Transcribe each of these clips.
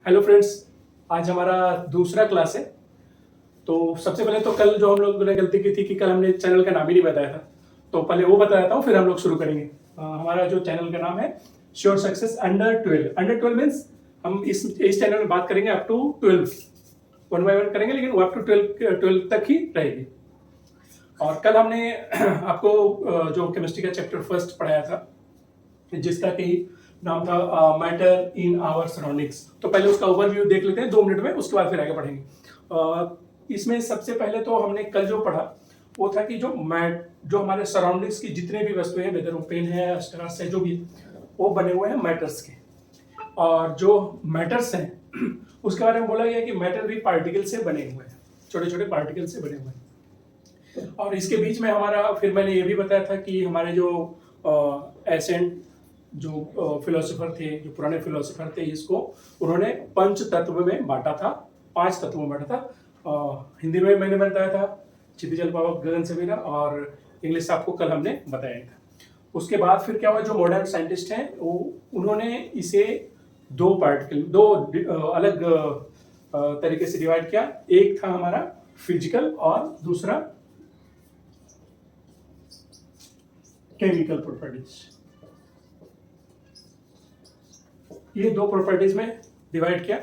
Hello friends, आज हमारा दूसरा क्लास है। तो सबसे पहले तो कल जो हम लोग ने गलती की थी कि कल हमने चैनल का नाम ही नहीं बताया था, तो पहले वो बता देता हूँ, फिर हम लोग शुरू करेंगे। हमारा जो चैनल का नाम है श्योर सक्सेस अंडर 12 मीन्स हम इस चैनल में बात करेंगे up to 12, one by one करेंगे, लेकिन वो अप टू 12 तक ही रहेगी। और कल हमने आपको जो केमिस्ट्री का चैप्टर फर्स्ट पढ़ाया था, जिसका कि नाम था मैटर इन आवर सराउंडिंग्स। तो पहले उसका ओवरव्यू देख लेते हैं 2 मिनट में, उसके बाद फिर आगे बढ़ेंगे। इसमें सबसे पहले तो हमने कल जो पढ़ा वो था कि जो हमारे सराउंडिंग्स की जितने भी वस्तुएं हैं, वेदर वो पेन है, स्टार्स है, जो भी, वो बने हुए हैं मैटर्स के। और जो मैटर्स हैं उसके बारे में बोला गया कि मैटर भी पार्टिकल से बने हुए हैं, छोटे छोटे पार्टिकल से बने हुए हैं। और इसके बीच में हमारा, फिर मैंने ये भी बताया था कि हमारे जो एसेंट जो फिलोसोफर थे, जो पुराने फिलोसोफर थे, इसको उन्होंने पंच तत्व में बांटा था, 5 तत्वों में बांटा था। हिंदी में मैंने बताया था क्षितिज जल पावक गगन सवेरा, और इंग्लिश आपको कल हमने बताया था। उसके बाद फिर क्या हुआ, जो मॉडर्न साइंटिस्ट हैं वो उन्होंने इसे दो अलग तरीके से डिवाइड किया। एक था हमारा फिजिकल और दूसरा केमिकल प्रॉपर्टीज। ये दो प्रॉपर्टीज में डिवाइड किया।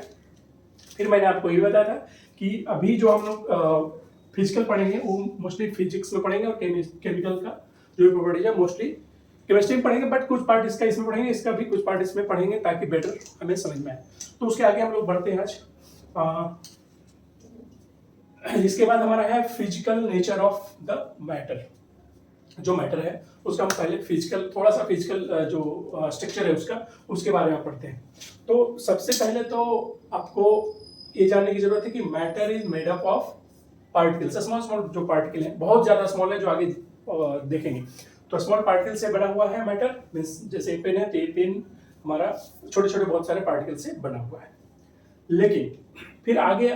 फिर मैंने आपको ये बताया था कि अभी जो हम लोग फिजिकल पढ़ेंगे वो मोस्टली फिजिक्स में पढ़ेंगे, और केमिकल का जो प्रॉपर्टीज है मोस्टली केमिस्ट्री में पढ़ेंगे, बट कुछ पार्ट इसका इसमें पढ़ेंगे, इसका भी कुछ पार्ट इसमें पढ़ेंगे, ताकि बेटर हमें समझ में आए। तो उसके आगे हम लोग बढ़ते हैं आज। इसके बाद हमारा है physical nature of the matter. जो मैटर है उसका हम पहले थोड़ा सा फिजिकल जो स्ट्रक्चर है उसके बारे में पढ़ते हैं। तो सबसे पहले तो आपको ये जानने की जरूरत है कि matter is made up of particles. Small small जो पार्टिकल हैं, बहुत ज्यादा स्मॉल है, जो आगे देखेंगे। तो स्मॉल पार्टिकल से बना हुआ है मैटर, मीन्स जैसे पेन है तो ये पेन हमारा छोटे छोटे बहुत सारे पार्टिकल से बना हुआ है। लेकिन फिर आगे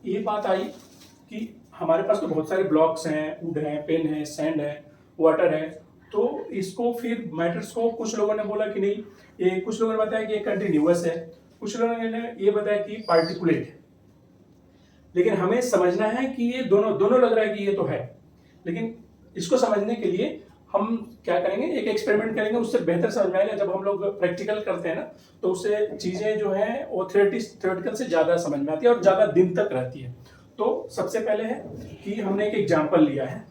ये बात आई कि हमारे पास तो बहुत सारे ब्लॉक्स हैं, वुड है, पेन है, सैंड है, वाटर है। तो इसको फिर मैटर्स को कुछ लोगों ने बोला कि नहीं, ये कुछ लोगों ने बताया कि ये कंटिन्यूअस है, कुछ लोगों ने ये बताया कि पार्टिकुलेट है। लेकिन हमें समझना है कि ये दोनों लग रहा है कि ये तो है, लेकिन इसको समझने के लिए हम क्या करेंगे, एक एक्सपेरिमेंट करेंगे, उससे बेहतर समझ में आएगा। जब हम लोग प्रैक्टिकल करते हैं ना, तो उससे चीजें जो है वो थ्योरेटिकल से ज्यादा समझ में आती है और ज्यादा दिन तक रहती है। तो सबसे पहले है कि हमने एक एग्जाम्पल लिया है,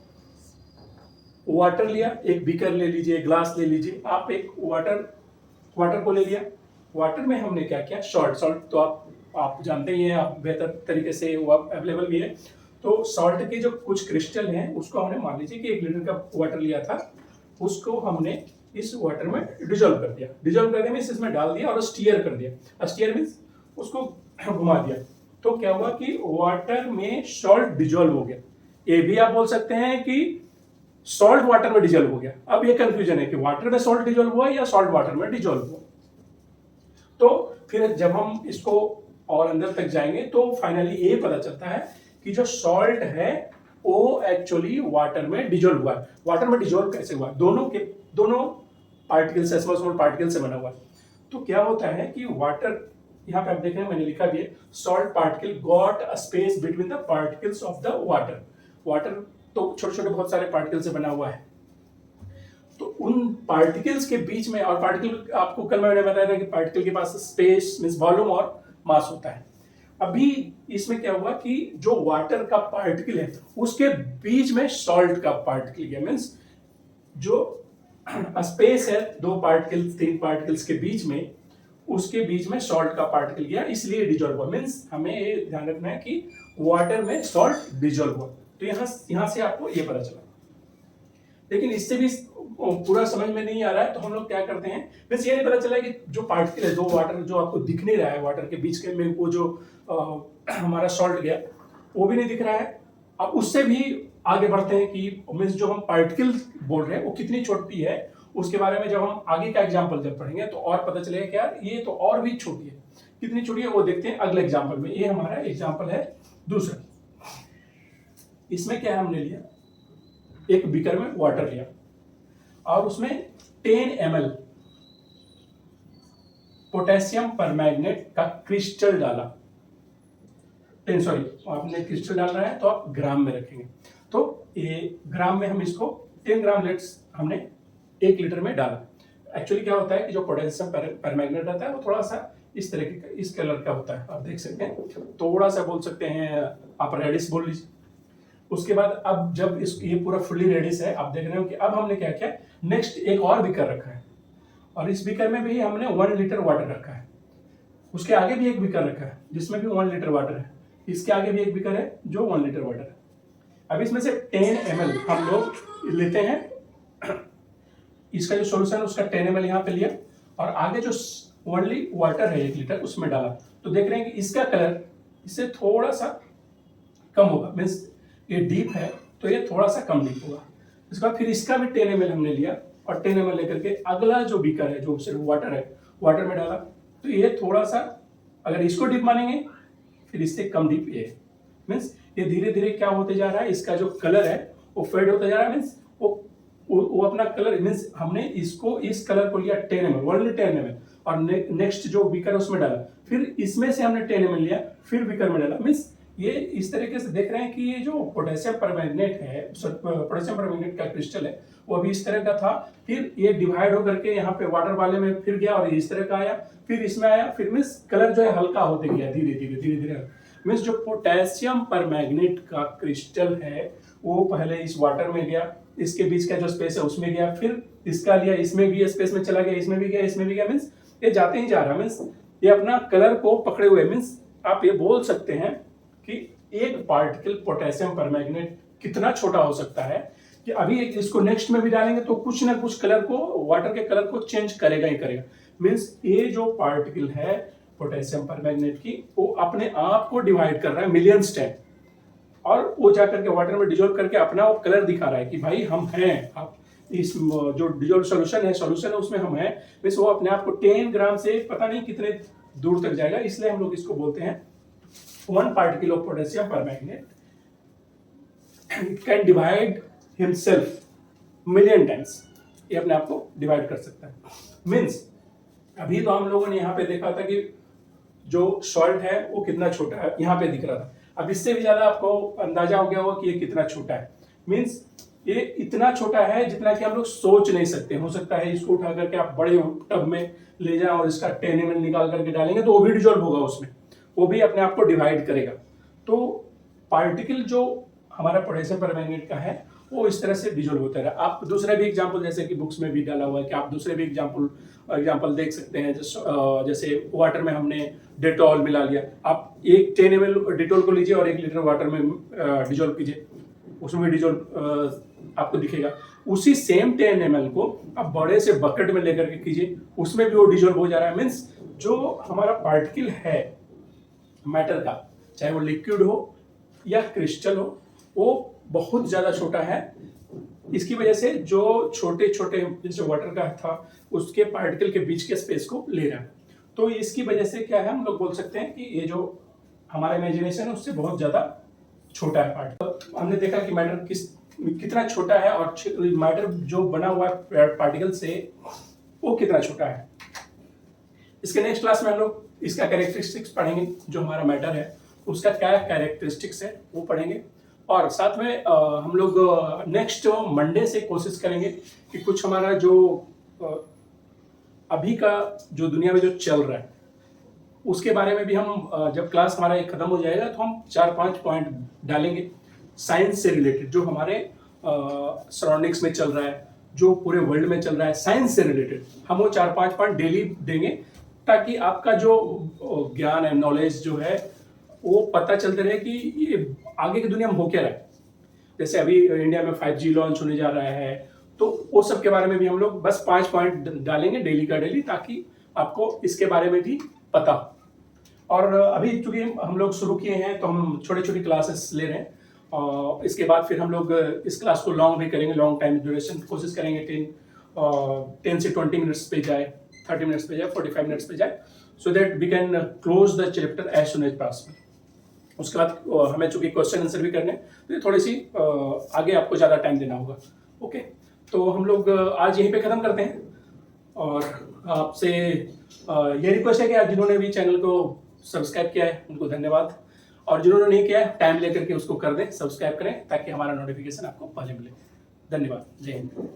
वाटर लिया, एक बीकर ले लीजिए, ग्लास ले लीजिए, आप एक वाटर को ले लिया। वाटर में हमने क्या किया, सॉल्ट तो आप जानते ही हैं, आप बेहतर तरीके से वो अवेलेबल भी है। तो सॉल्ट के जो कुछ क्रिस्टल हैं उसको हमने, मान लीजिए कि 1 लीटर का वाटर लिया था, उसको हमने इस वाटर में डिजोल्व कर दिया मीन्स इसमें डाल दिया और स्टीयर कर दिया। स्टीयर मीन्स उसको घुमा दिया। तो क्या हुआ कि वाटर में सॉल्ट डिजोल्व हो गया। ये भी आप बोल सकते हैं कि सॉल्ट वाटर में डिजोल्व हो गया। अब ये कंफ्यूजन है कि वाटर में सॉल्ट डिजोल्व हुआ या सॉल्ट वाटर में डिजोल्व हुआ। तो फिर जब हम इसको और अंदर तक जाएंगे तो फाइनली ये पता चलता है कि जो सॉल्ट है वो एक्चुअली वाटर में डिजोल्व हुआ है। वाटर में डिजोल्व कैसे हुआ, दोनों पार्टिकल से, स्मॉल पार्टिकल से बना हुआ है। तो क्या होता है कि वाटर, यहाँ पे आप देख रहे हैं मैंने लिखा भी है, salt particle got a space between the particles of the water तो छोटे छोटे बहुत सारे पार्टिकल से बना हुआ है। तो उन पार्टिकल्स के बीच में, और पार्टिकल आपको कल मैंने बताया था कि पार्टिकल के पास स्पेस मींस वॉल्यूम और मास होता है। अभी इसमें क्या हुआ कि जो वाटर का पार्टिकल है उसके बीच में सॉल्ट का पार्टिकल गया, मींस जो स्पेस है 3 पार्टिकल्स के बीच में, उसके बीच में सॉल्ट का पार्टिकल गया, इसलिए डिजोल्व हुआ। मींस हमें ये ध्यान रखना है कि वाटर में सॉल्ट डिजोल्व हुआ। तो यहां से आपको ये पता चला। लेकिन इससे भी पूरा समझ में नहीं आ रहा है, तो हम लोग क्या करते हैं, बस ये नहीं पता चला कि जो पार्टिकल है, दो वाटर जो आपको दिख नहीं रहा है, वाटर के बीच के में वो जो हमारा सॉल्ट गया वो भी नहीं दिख रहा है। अब उससे भी आगे बढ़ते हैं कि मीन्स जो हम पार्टिकल बोल रहे हैं वो कितनी छोटी है, उसके बारे में जब हम आगे का एग्जाम्पल जब पढ़ेंगे तो और पता चलेगा कि यार ये तो और भी छोटी है। कितनी छोटी है वो देखते हैं अगले एग्जाम्पल में। ये हमारा एग्जाम्पल है दूसरा। इसमें क्या हमने लिया, एक बीकर में वाटर लिया और उसमें 10 ml पोटेशियम परमैंगनेट का क्रिस्टल डाला, सॉरी आपने क्रिस्टल डाल रहा है तो आप ग्राम में रखेंगे, तो ये ग्राम में हम इसको 10 ग्राम लेट्स हमने 1 लीटर में डाला। एक्चुअली क्या होता है कि जो पोटेशियम परमैंगनेट रहता है वो थोड़ा सा इस तरीके का, इस कलर का होता है, आप देख सकते हैं, थोड़ा सा बोल सकते हैं आप रेडिश बोल लीजिए। उसके बाद अब जब इस ये पूरा फुल्ली रेडिश है, आप देख रहे हो कि अब हमने क्या किया, नेक्स्ट एक और बीकर रखा है और इस बीकर में भी हमने 1 लीटर वाटर रखा है। उसके आगे भी एक बीकर रखा है जिसमें भी 1 लीटर वाटर है, इसके आगे भी एक बीकर है जो 1 लीटर वाटर है। अब इसमें से 10 ml हम लोग लेते हैं, इसका जो सॉल्यूशन है उसका 10 ml यहाँ पे लिया और आगे जो ओनली वाटर है 1 लीटर उसमें डाला, तो देख रहे हैं कि इसका कलर इससे थोड़ा सा कम होगा, मीन्स ये डीप है तो ये थोड़ा सा कम डीप होगा। इसके बाद फिर इसका भी 10 ml हमने लिया और 10 ml लेकर के अगला जो बीकर है जो सिर्फ वाटर है, वाटर में डाला, तो ये थोड़ा सा, अगर इसको डीप मानेंगे फिर इससे कम डीप ये, मीन्स ये धीरे धीरे क्या होते जा रहा है, इसका जो कलर है वो फेड होता जा रहा है, मीन्स वो अपना कलर, मीन्स हमने इसको इस कलर को लिया 10 ml, ओनली 10 ml और नेक्स्ट जो बीकर है उसमें डाला, फिर इसमें से हमने 10 ml लिया फिर बीकर में डाला, मीन्स ये इस तरीके से देख रहे हैं कि ये जो पोटेशियम परमैंगनेट है, पोटेशियम परमैंगनेट का क्रिस्टल है वो अभी इस तरह का था, फिर ये डिवाइड होकर के यहाँ पे वाटर वाले में फिर गया और इस तरह का आया, फिर इसमें आया, फिर मीन्स कलर जो है हल्का होते गया धीरे धीरे, मीन्स जो पोटेशियम परमैंगनेट का क्रिस्टल है वो पहले इस वाटर में गया, इसके बीच का जो स्पेस है उसमें गया, फिर इसका लिया, इसमें भी स्पेस में चला गया, इसमें भी गया, इसमें भी गया, मीन्स ये जाते ही जा रहा, मीन्स ये अपना कलर को पकड़े हुए, मीन्स आप ये बोल सकते हैं कि एक पार्टिकल पोटेशियम परमैंगनेट कितना छोटा हो सकता है कि अभी इसको नेक्स्ट में भी डालेंगे तो कुछ ना कुछ कलर को, वाटर के कलर को चेंज करेगा ही करेगा, मीन्स ये जो पार्टिकल है पोटेशियम परमैंगनेट की वो अपने आप को डिवाइड कर रहा है मिलियंस टाइम और वो जाकर के वाटर में डिजोल्व करके अपना वो कलर दिखा रहा है कि भाई हम हैं, आप इस जो डिजोल्व सॉल्यूशन है उसमें हम हैं, मीन्स वो अपने आप को 10 ग्राम से पता नहीं कितने दूर तक जाएगा, इसलिए हम लोग इसको बोलते हैं 1 particle of potassium permanganate can divide himself million times, ये अपने आप को डिवाइड कर सकता है। मीन्स अभी तो हम लोगों ने यहाँ पे देखा था कि जो सॉल्ट है वो कितना छोटा है, यहाँ पे दिख रहा था, अब इससे भी ज्यादा आपको अंदाजा हो गया होगा कि ये कितना छोटा है, मीन्स ये इतना छोटा है जितना कि हम लोग सोच नहीं सकते। हो सकता है इसको उठा करके आप बड़े टब में ले जाएं और इसका 10 ml निकाल करके डालेंगे तो वो भी डिजोल्व होगा उसमें, वो भी अपने आप को डिवाइड करेगा। तो पार्टिकल जो हमारा पोटेशियम परमैंगनेट का है वो इस तरह से डिजोल्व होता है। आप दूसरे भी एग्जांपल जैसे कि बुक्स में भी डाला हुआ है कि आप दूसरे भी एग्जांपल देख सकते हैं, जैसे वाटर में हमने डेटॉल मिला लिया, आप एक 10 ml डेटॉल को लीजिए और 1 लीटर वाटर में डिजोल्व कीजिए, उसमें भी डिजोल्व आपको दिखेगा। उसी सेम 10 ml को आप बड़े से बकेट में लेकर के कीजिए, उसमें भी वो डिजोल्व हो जा रहा है। मीन्स जो हमारा पार्टिकल है मैटर का, चाहे वो लिक्विड हो या क्रिस्टल हो, वो बहुत ज्यादा छोटा है। इसकी वजह से जो छोटे छोटे जैसे वाटर का था उसके पार्टिकल के बीच के स्पेस को ले रहा है, तो इसकी वजह से क्या है, हम लोग बोल सकते हैं कि ये जो हमारा इमेजिनेशन है उससे बहुत ज्यादा छोटा है पार्टिकल। हमने देखा कि मैटर कितना छोटा है और मैटर जो बना हुआ है पार्टिकल से वो कितना छोटा है। इसके नेक्स्ट क्लास में हम लोग इसका कैरेक्टरिस्टिक्स पढ़ेंगे, जो हमारा मैटर है उसका क्या कैरेक्टरिस्टिक्स है वो पढ़ेंगे, और साथ में हम लोग नेक्स्ट मंडे से कोशिश करेंगे कि कुछ हमारा जो अभी का जो दुनिया में जो चल रहा है उसके बारे में भी हम जब क्लास हमारा एक खत्म हो जाएगा तो हम 4-5 पॉइंट डालेंगे साइंस से रिलेटेड, जो हमारे सराउंडिंग्स में चल रहा है, जो पूरे वर्ल्ड में चल रहा है, साइंस से रिलेटेड हम वो 4-5 पॉइंट डेली देंगे, ताकि आपका जो ज्ञान है, नॉलेज जो है वो पता चलते रहे कि ये आगे की दुनिया में हो क्या रहा है। जैसे अभी इंडिया में 5G लॉन्च होने जा रहा है, तो वो सब के बारे में भी हम लोग बस 5 पॉइंट डालेंगे डेली का डेली, ताकि आपको इसके बारे में भी पता। और अभी चूंकि हम लोग शुरू किए हैं तो हम छोटी छोटी क्लासेस ले रहे हैं, और इसके बाद फिर हम लोग इस क्लास को लॉन्ग भी करेंगे, लॉन्ग टाइम ड्यूरेशन कोशिश करेंगे 10 से 20 मिनट्स पे जाए, 30 मिनट्स पे जाए, 45 मिनट्स पे जाए, so that we can close the chapter as soon as possible. उसके बाद हमें चूंकि क्वेश्चन आंसर भी करने, तो थोड़ी सी आगे आपको ज़्यादा टाइम देना होगा। ओके, तो हम लोग आज यहीं पे ख़त्म करते हैं, और आपसे ये रिक्वेस्ट है कि जिन्होंने भी चैनल को सब्सक्राइब किया है उनको धन्यवाद, और जिन्होंने नहीं किया है टाइम लेकर के उसको कर दें, सब्सक्राइब करें ताकि हमारा नोटिफिकेशन आपको पहले मिले। धन्यवाद। जय हिंद।